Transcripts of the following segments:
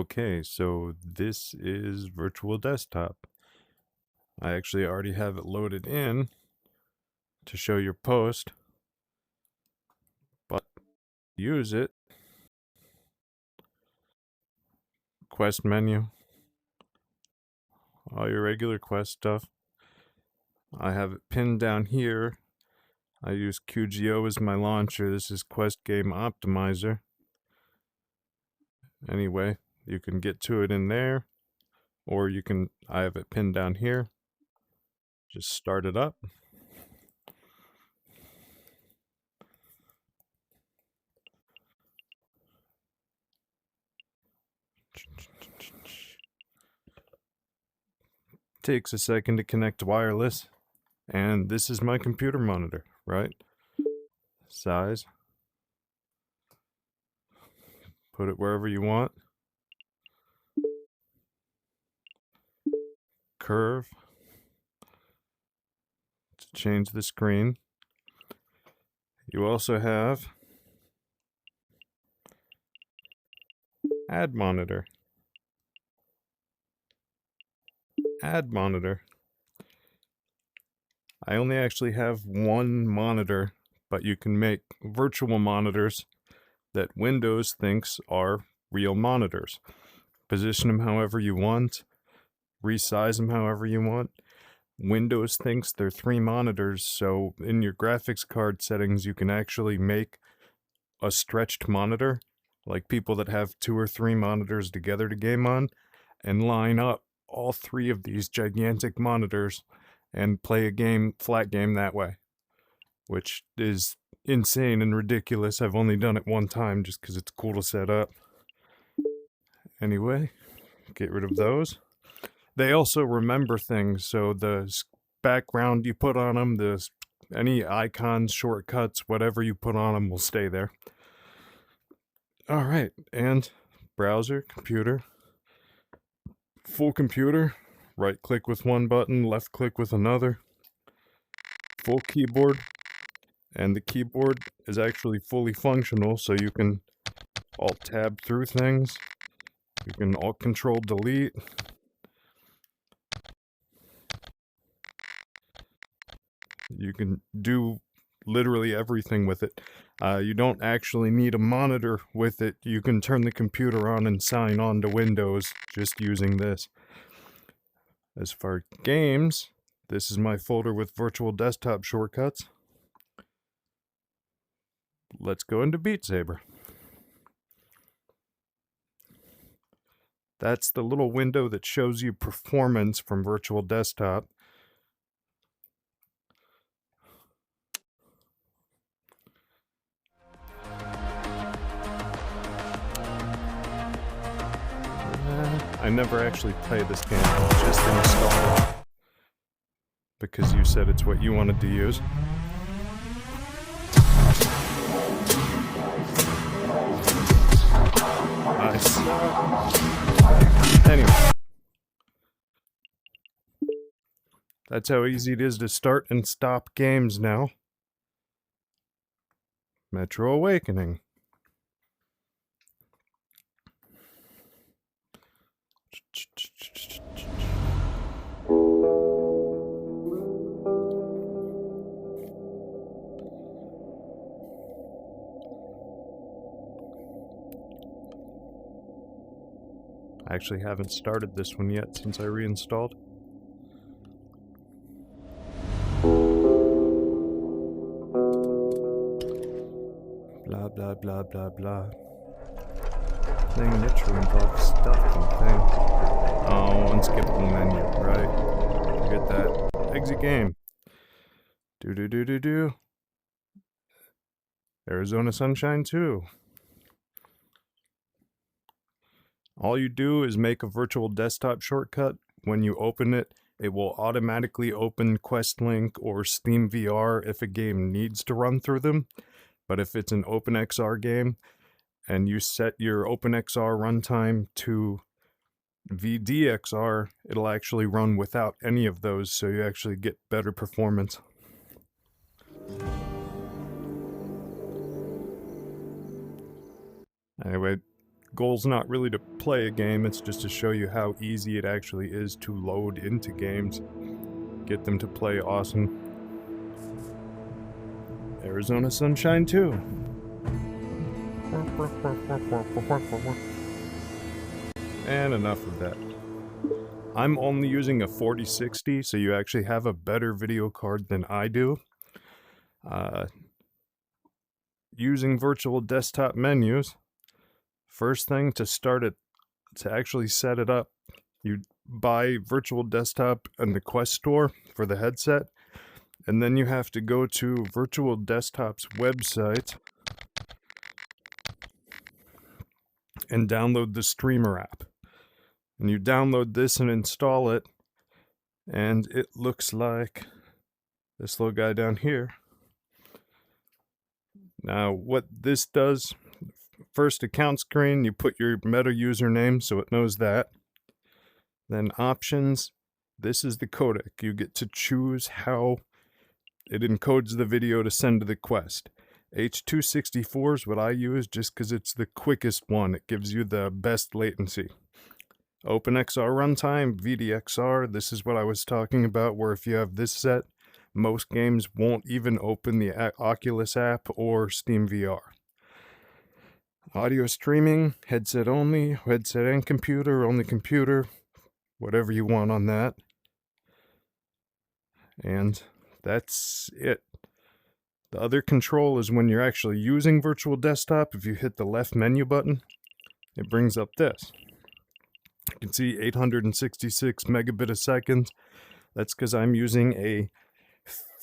Okay, so this is Virtual Desktop. I actually already have it loaded in to show your post, but use it. Quest menu, all your regular Quest stuff. I have it pinned down here. I use QGO as my launcher. This is Quest Game Optimizer. Anyway, you can get to it in there, or I have it pinned down here. Just start it up. Takes a second to connect wireless, and this is my computer monitor, right? Size. Put it wherever you want. Curve to change the screen. You also have Add Monitor. Add Monitor. I only actually have one monitor, but you can make virtual monitors that Windows thinks are real monitors. Position them however you want, resize them however you want. Windows thinks they're 3 monitors, so in your graphics card settings you can actually make a stretched monitor, like people that have 2 or 3 monitors together to game on, and line up all 3 of these gigantic monitors and play a game, flat game that way, which is insane and ridiculous. I've only done it one time just because it's cool to set up. Anyway, get rid of those. They also remember things, so the background you put on them, any icons, shortcuts, whatever you put on them will stay there. All right, and browser, computer, full computer, right click with one button, left click with another, full keyboard, and the keyboard is actually fully functional, so you can alt tab through things, you can alt control delete. You can do literally everything with it. You don't actually need a monitor with it. You can turn the computer on and sign on to Windows just using this. As far as games, this is my folder with Virtual Desktop shortcuts. Let's go into Beat Saber. That's the little window that shows you performance from Virtual Desktop. I never actually played this game, just installed it because you said it's what you wanted to use. Nice. Anyway, that's how easy it is to start and stop games now. Metro Awakening. I actually haven't started this one yet since I reinstalled. Blah blah blah blah blah. Playing Nitro involves stuff and things. Oh, unskippable menu, right? Forget that. Exit game. Do. Arizona Sunshine 2. All you do is make a Virtual Desktop shortcut. When you open it, it will automatically open QuestLink or Steam VR if a game needs to run through them. But if it's an OpenXR game and you set your OpenXR runtime to VDXR, it'll actually run without any of those, so you actually get better performance. Anyway, goal's not really to play a game, it's just to show you how easy it actually is to load into games. Get them to play awesome. Arizona Sunshine 2. And enough of that. I'm only using a 4060, so you actually have a better video card than I do. Using virtual desktop menus, first thing to start it, to actually set it up, you buy virtual desktop in the Quest store for the headset, and then you have to go to Virtual Desktop's website and download the Streamer app. And you download this and install it, and it looks like this little guy down here. Now, what this does, first account screen, you put your Meta username so it knows that. Then options, this is the codec. You get to choose how it encodes the video to send to the Quest. H.264 is what I use just because it's the quickest one. It gives you the best latency. OpenXR runtime, VDXR, this is what I was talking about, where if you have this set, most games won't even open the Oculus app or Steam VR. Audio streaming, headset only, headset and computer, only computer, whatever you want on that. And that's it. The other control is when you're actually using Virtual Desktop. If you hit the left menu button, it brings up this. You can see 866 megabit a second. That's because I'm using a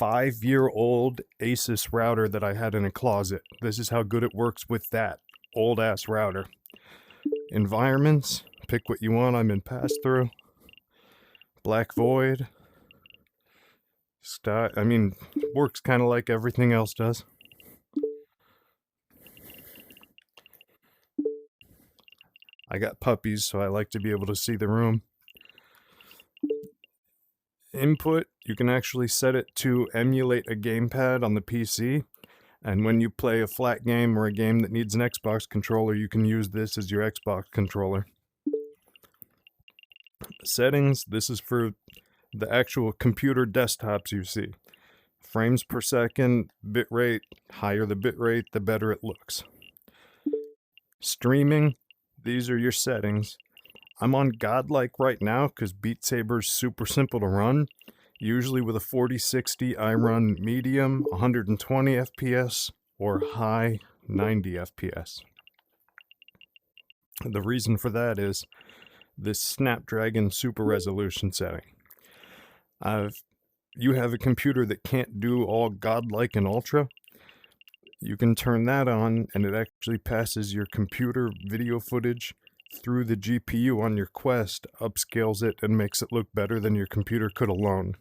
5-year-old Asus router that I had in a closet. This is how good it works with that old-ass router. Environments, pick what you want. I'm in pass-through. Black Void. Works kind of like everything else does. I got puppies, so I like to be able to see the room. Input, you can actually set it to emulate a gamepad on the PC. And when you play a flat game or a game that needs an Xbox controller, you can use this as your Xbox controller. Settings, this is for the actual computer desktops you see. Frames per second, bitrate, higher the bitrate, the better it looks. Streaming, these are your settings. I'm on Godlike right now because Beat Saber's super simple to run. Usually with a 4060, I run medium 120 FPS or high 90 FPS. The reason for that is this Snapdragon super resolution setting. You have a computer that can't do all Godlike and Ultra. You can turn that on and it actually passes your computer video footage through the GPU on your Quest, upscales it, and makes it look better than your computer could alone.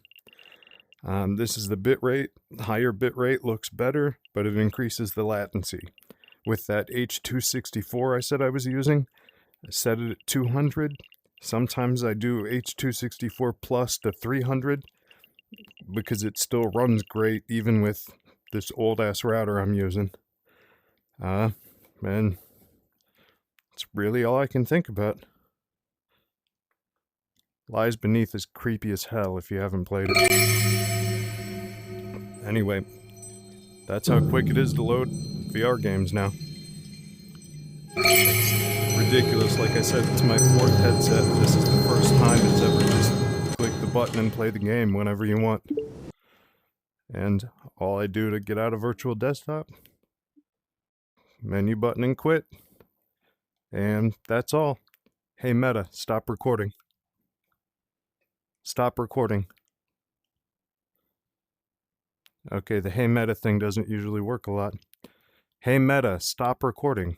This is the bitrate. Higher bitrate looks better, but it increases the latency. With that H.264 I said I was using, I set it at 200. Sometimes I do H.264 plus to 300 because it still runs great even with this old-ass router I'm using. Man, it's really all I can think about. Lies Beneath is creepy as hell if you haven't played it. Anyway, that's how quick it is to load VR games now. It's ridiculous. Like I said, it's my 4th headset. This is the first time it's ever just click the button and play the game whenever you want. And all I do to get out of Virtual Desktop, menu button and quit. And that's all. Hey Meta, stop recording. Stop recording. Okay, the Hey Meta thing doesn't usually work a lot. Hey Meta, stop recording.